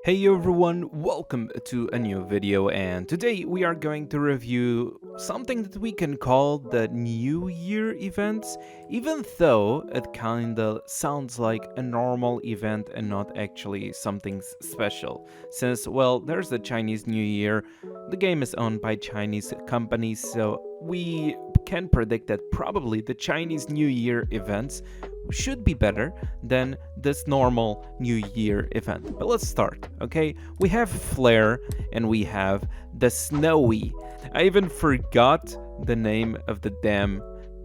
Hey everyone, welcome to a new video, and today we are going to review something that we can call the New Year events, even though it kinda sounds like a normal event and not actually something special. Since, well, there's the Chinese New Year, the game is owned by Chinese companies, so we can predict that probably the Chinese New Year events should be better than this normal New Year event. But let's start, okay? We have Flare and we have the Snowy. I even forgot the name of the damn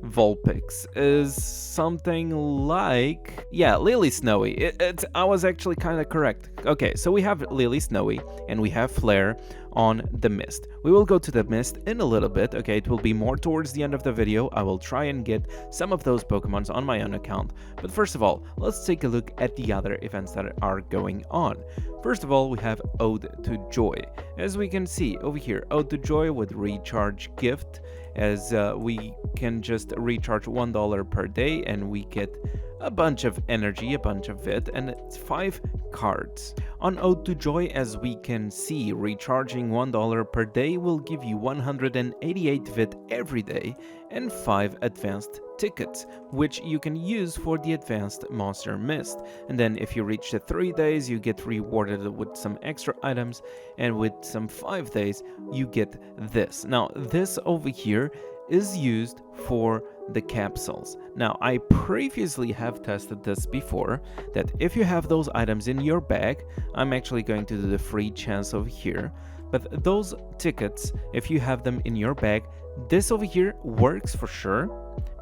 Vulpix. Is something like... yeah, Lily Snowy. I was actually kind of correct. Okay, so we have Lily Snowy and we have Flare on the Myst. We will go to the Myst in a little bit, okay? It will be more towards the end of the video. I will try and get some of those Pokemons on my own account. But first of all, let's take a look at the other events that are going on. First of all, we have Ode to Joy. As we can see over here, Ode to Joy with Recharge Gift, as we can just recharge $1 per day and we get a bunch of energy, a bunch of it, and it's 5 cards. On Ode to Joy, as we can see, recharging $1 per day will give you 188 VIT every day and 5 advanced tickets, which you can use for the advanced monster Myst. And then if you reach the 3 days, you get rewarded with some extra items, and with some 5 days, you get this. Now, this over here is used for the capsules. Now, I previously have tested this before, that if you have those items in your bag, I'm actually going to do the free chance over here, but those tickets, if you have them in your bag, this over here works for sure,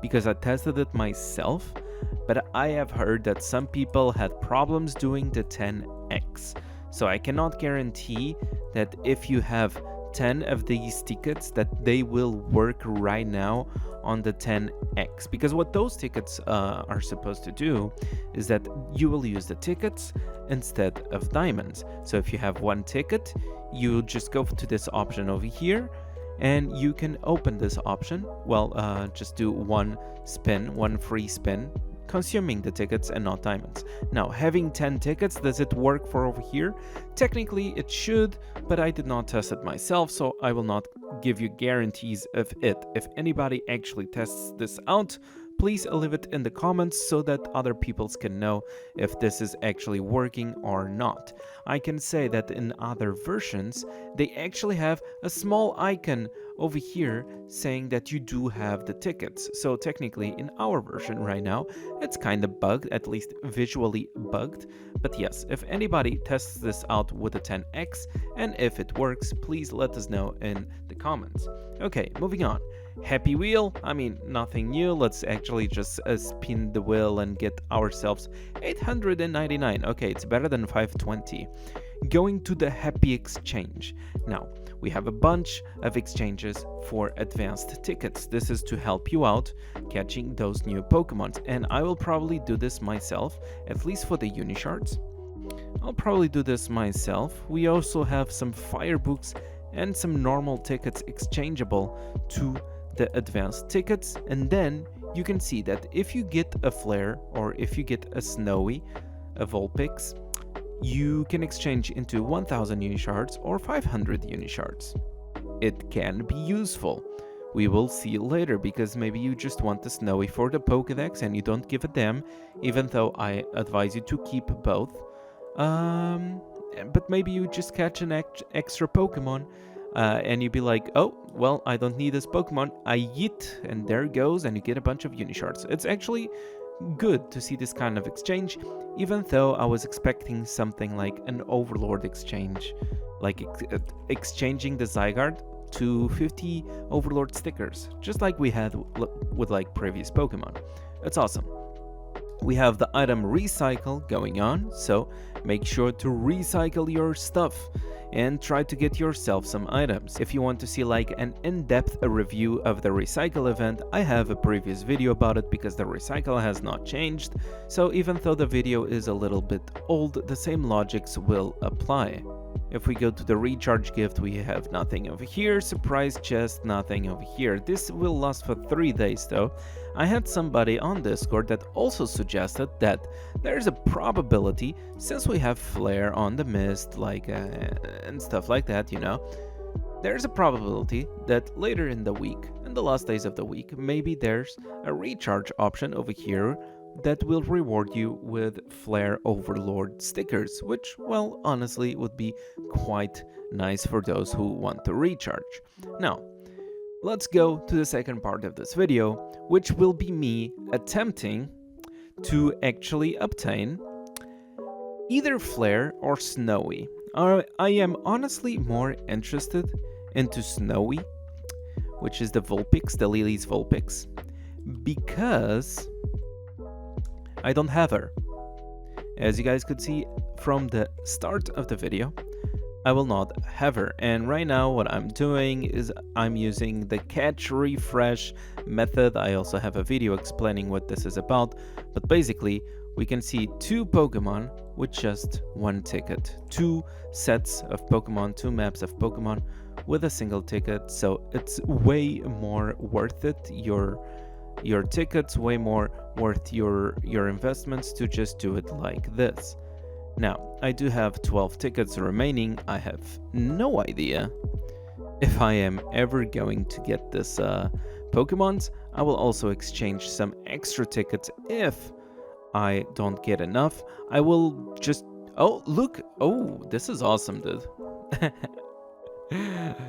because I tested it myself, but I have heard that some people had problems doing the 10x. So I cannot guarantee that if you have 10 of these tickets that they will work right now on the 10x, because what those tickets are supposed to do is that you will use the tickets instead of diamonds. So if you have one ticket, you just go to this option over here and you can open this option. Well, just do one spin, one free spin, consuming the tickets and not diamonds. Now, having 10 tickets, does it work for over here? Technically it should, but I did not test it myself, so I will not give you guarantees of it. If anybody actually tests this out, please leave it in the comments so that other people can know if this is actually working or not. I can say that in other versions, they actually have a small icon over here saying that you do have the tickets. So technically in our version right now, it's kind of bugged, at least visually bugged. But yes, if anybody tests this out with a 10x and if it works, please let us know in the comments. Okay, moving on. Happy Wheel, I mean, nothing new. Let's actually just spin the wheel and get ourselves 899. Okay, it's better than 520. Going to the Happy Exchange. Now, we have a bunch of exchanges for advanced tickets. This is to help you out catching those new Pokemon, and I will probably do this myself, at least for the UNISHARDS. I'll probably do this myself. We also have some fire books and some normal tickets exchangeable to the advanced tickets, and then you can see that if you get a Flare or if you get a Snowy, a Vulpix, you can exchange into 1000 UNISHARDS or 500 UNISHARDS. It can be useful. We will see later, because maybe you just want the Snowy for the Pokedex and you don't give a damn, even though I advise you to keep both. But maybe you just catch an extra Pokemon and you'd be like, oh, well, I don't need this Pokemon, I yeet, and there it goes, and you get a bunch of UNISHARDS. It's actually good to see this kind of exchange, even though I was expecting something like an Overlord exchange, like exchanging the Zygarde to 50 Overlord stickers, just like we had with like previous Pokemon. It's awesome. We have the item recycle going on, so make sure to recycle your stuff and try to get yourself some items. If you want to see like an in-depth review of the recycle event, I have a previous video about it, because the recycle has not changed, so even though the video is a little bit old, the same logics will apply. If we go to the recharge gift, we have nothing over here. Surprise chest, nothing over here. This will last for 3 days though. I had somebody on Discord that also suggested that there's a probability, since we have flare on the Myst, like and stuff like that, you know, there's a probability that later in the week, in the last days of the week, maybe there's a recharge option over here that will reward you with Flare Overlord stickers, which, well, honestly would be quite nice for those who want to recharge. Now, let's go to the second part of this video, which will be me attempting to actually obtain either Flare or Snowy. I am honestly more interested into Snowy, which is the Vulpix, the Lily's Vulpix, because I don't have her. As you guys could see from the start of the video, I will not have her. And right now what I'm doing is I'm using the catch refresh method. I also have a video explaining what this is about, but basically we can see 2 Pokemon with just 1 ticket, 2 sets of Pokemon, 2 maps of Pokemon with a single ticket. So it's way more worth it, your tickets, way more worth your investments to just do it like this. Now, I do have 12 tickets remaining. I have no idea if I am ever going to get this Pokemons. I will also exchange some extra tickets if I don't get enough. I will just... Oh, look! Oh, this is awesome, dude.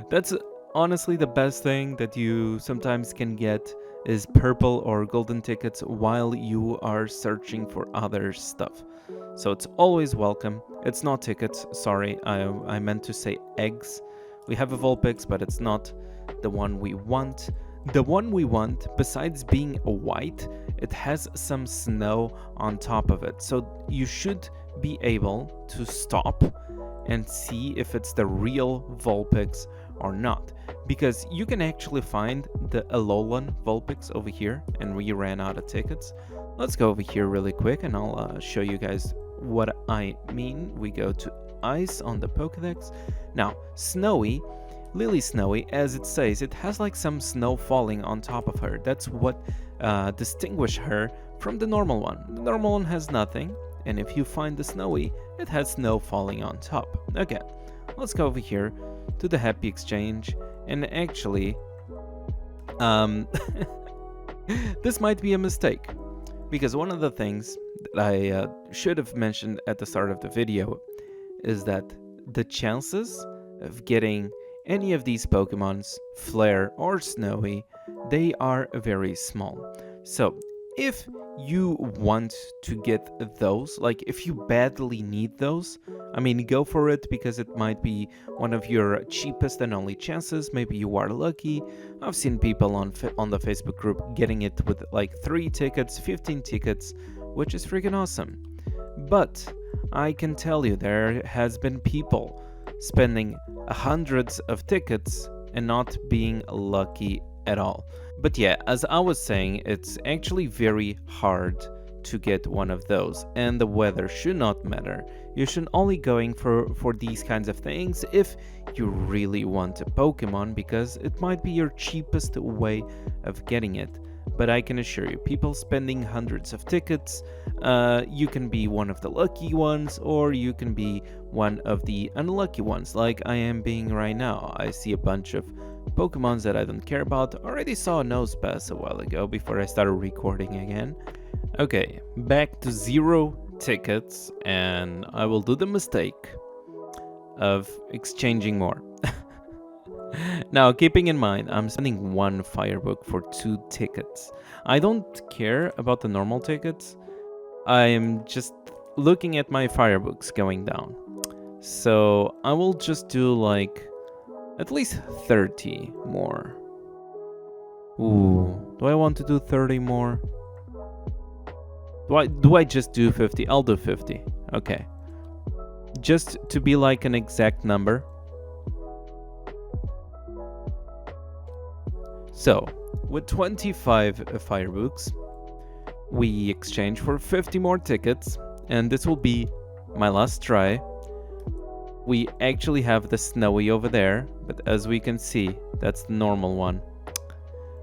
That's honestly the best thing that you sometimes can get, is purple or golden tickets while you are searching for other stuff. So it's always welcome. It's not tickets, sorry, I meant to say eggs. We have a Vulpix, but it's not the one we want. The one we want, besides being a white, it has some snow on top of it. So you should be able to stop and see if it's the real Vulpix or not. Because you can actually find the Alolan Vulpix over here, and we ran out of tickets. Let's go over here really quick and I'll show you guys what I mean. We go to Ice on the Pokedex. Now, Snowy, Lily Snowy, as it says, it has like some snow falling on top of her. That's what distinguishes her from the normal one. The normal one has nothing, and if you find the Snowy, it has snow falling on top. Okay, let's go over here to the Happy Exchange, and actually, this might be a mistake, because one of the things that I should have mentioned at the start of the video is that the chances of getting any of these Pokemons, Flare or Snowy, they are very small. So if you want to get those, like if you badly need those, I mean, go for it, because it might be one of your cheapest and only chances. Maybe you are lucky. I've seen people on the Facebook group getting it with like 3 tickets, 15 tickets, which is freaking awesome. But I can tell you there has been people spending hundreds of tickets and not being lucky at all. But yeah, as I was saying, it's actually very hard to get one of those, and the weather should not matter. You should only going for these kinds of things if you really want a Pokemon, because it might be your cheapest way of getting it. But I can assure you, people spending hundreds of tickets, you can be one of the lucky ones, or you can be one of the unlucky ones, like I am being right now. I see a bunch of Pokemons that I don't care about. Already saw a Nosepass a while ago before I started recording again. Okay, back to 0 tickets, and I will do the mistake of exchanging more. Now, keeping in mind, I'm spending 1 Firebook for 2 tickets. I don't care about the normal tickets. I am just looking at my Firebooks going down. So I will just do like at least 30 more. Ooh, do I want to do 30 more? Do I just do 50? I'll do 50. Okay. Just to be like an exact number. So, with 25 Firebooks, we exchange for 50 more tickets, and this will be my last try. we actually have the Snowy over there, but as we can see, that's the normal one.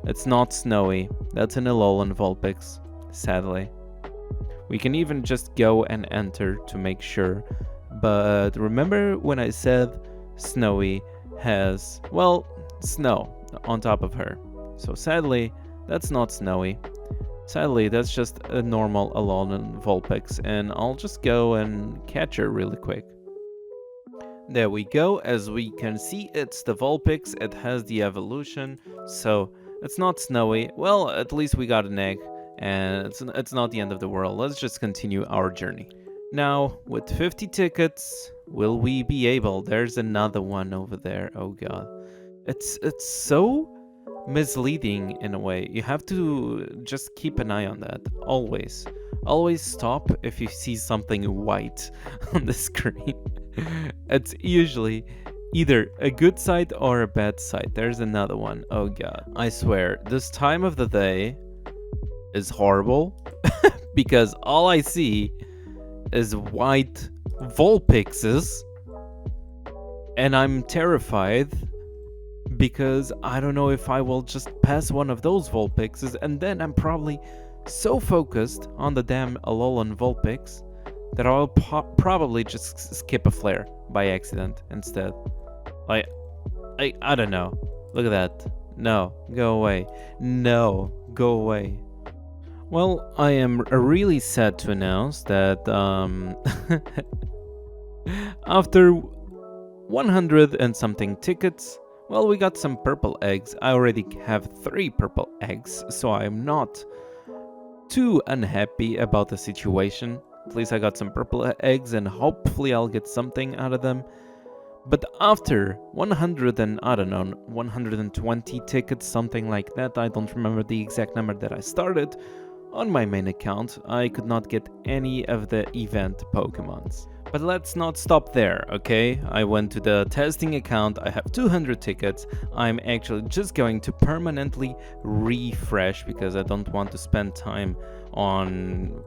It's not Snowy, that's an Alolan Vulpix, sadly. We can even just go and enter to make sure, but remember when I said Snowy has, well, snow on top of her. So sadly, that's not Snowy. Sadly, that's just a normal Alolan Vulpix, and I'll just go and catch her really quick. There we go. As we can see, it's the Vulpix. It has the evolution, so it's not Snowy. Well, at least we got an egg, and it's not the end of the world. Let's just continue our journey. Now, with 50 tickets, will we be able? There's another one over there. Oh god. It's so misleading in a way. You have to just keep an eye on that. Always. Always stop if you see something white on the screen. It's usually either a good sight or a bad sight. There's another one. Oh god. I swear, this time of the day is horrible because all I see is white Vulpixes and I'm terrified because I don't know if I will just pass one of those Vulpixes, and then I'm probably so focused on the damn Alolan Vulpix that I'll probably just skip a flare by accident instead. I don't know. Look at that. No, go away. No, go away. Well, I am really sad to announce that after 100 and something tickets, well, we got some purple eggs. I already have 3 purple eggs, so I'm not too unhappy about the situation. At least I got some purple eggs and hopefully I'll get something out of them. But after 100 and, I don't know, 120 tickets, something like that, I don't remember the exact number that I started, on my main account, I could not get any of the event Pokemons. But let's not stop there, okay? I went to the testing account, I have 200 tickets. I'm actually just going to permanently refresh because I don't want to spend time on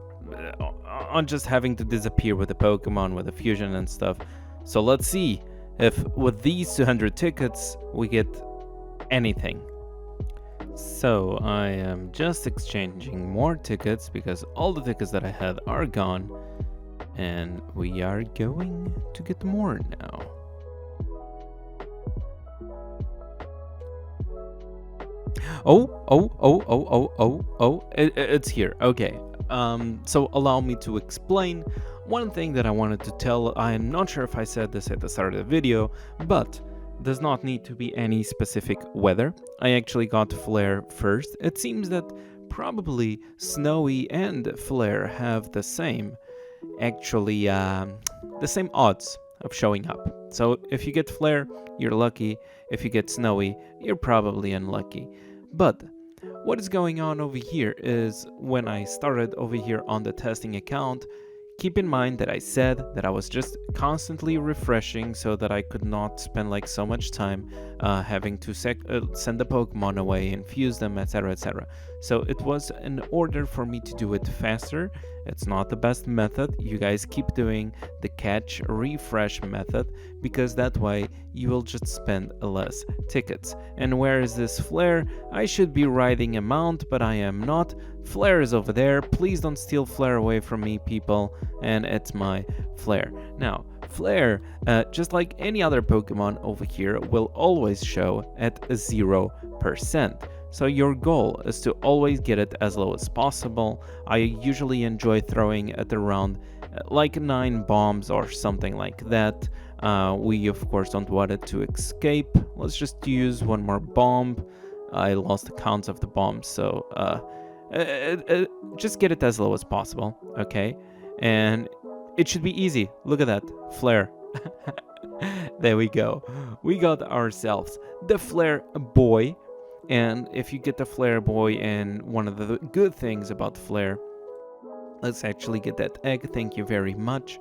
just having to disappear with the Pokemon, with the fusion and stuff. So let's see if with these 200 tickets we get anything. So I am just exchanging more tickets because all the tickets that I had are gone. And we are going to get more now. It's here. Okay. So allow me to explain. One thing that I wanted to tell, I am not sure if I said this at the start of the video, but does not need to be any specific weather. I actually got Flare first. It seems that probably Snowy and Flare have the same the same odds of showing up. So if you get Flare, you're lucky. If you get Snowy, you're probably unlucky. But what is going on over here is when I started over here on the testing account, keep in mind that I said that I was just constantly refreshing so that I could not spend like so much time having to send the Pokemon away, infuse them, etc, etc. So it was in order for me to do it faster. It's not the best method. You guys keep doing the catch refresh method because that way you will just spend less tickets. And where is this Flare? I should be riding a mount, but I am not. Flare is over there. Please don't steal Flare away from me, people. And it's my Flare. Now, Flare, just like any other Pokemon over here, will always show at 0%. So your goal is to always get it as low as possible. I usually enjoy throwing it around like 9 bombs or something like that. We of course don't want it to escape. Let's just use one more bomb. I lost the counts of the bombs, so just get it as low as possible, okay? And it should be easy. Look at that, Flare. There we go. We got ourselves the Flare boy. And if you get the Flare boy, and one of the good things about Flare, let's actually get that egg, thank you very much.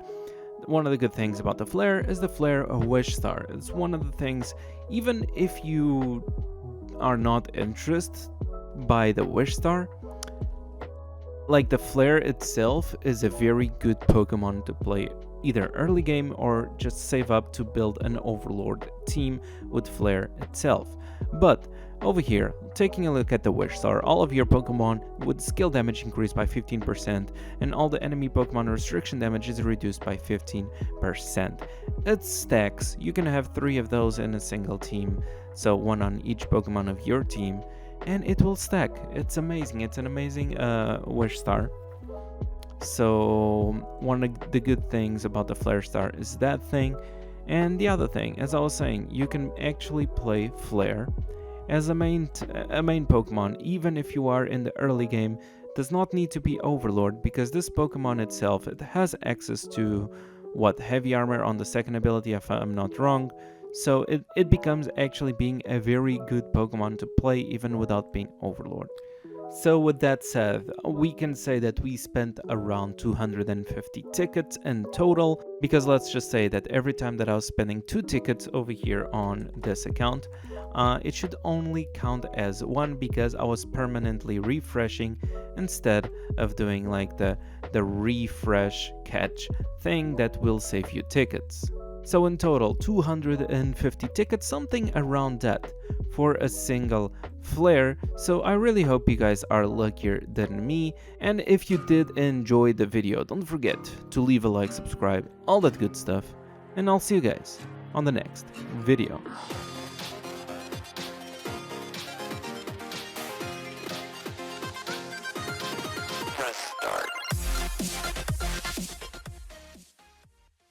One of the good things about the Flare is the Flare Wish Star. It's one of the things, even if you are not interested by the Wish Star, like the Flare itself is a very good Pokemon to play either early game or just save up to build an Overlord team with Flare itself. But over here, taking a look at the Wish Star, all of your Pokemon with skill damage increased by 15%, and all the enemy Pokemon restriction damage is reduced by 15%. It stacks. You can have 3 of those in a single team, so 1 on each Pokemon of your team, and it will stack. It's amazing. It's an amazing Wish Star. So one of the good things about the Flare Star is that thing. And the other thing, as I was saying, you can actually play Flare as a main Pokemon, even if you are in the early game. Does not need to be Overlord, because this Pokemon itself, it has access to heavy armor on the second ability, if I'm not wrong. So it becomes actually being a very good Pokemon to play even without being Overlord. So with that said, we can say that we spent around 250 tickets in total, because let's just say that every time that I was spending 2 tickets over here on this account, it should only count as 1, because I was permanently refreshing instead of doing like the refresh catch thing that will save you tickets. So in total, 250 tickets, something around that, for a single Flare. So I really hope you guys are luckier than me, and if you did enjoy the video, don't forget to leave a like, subscribe, all that good stuff, and I'll see you guys on the next video.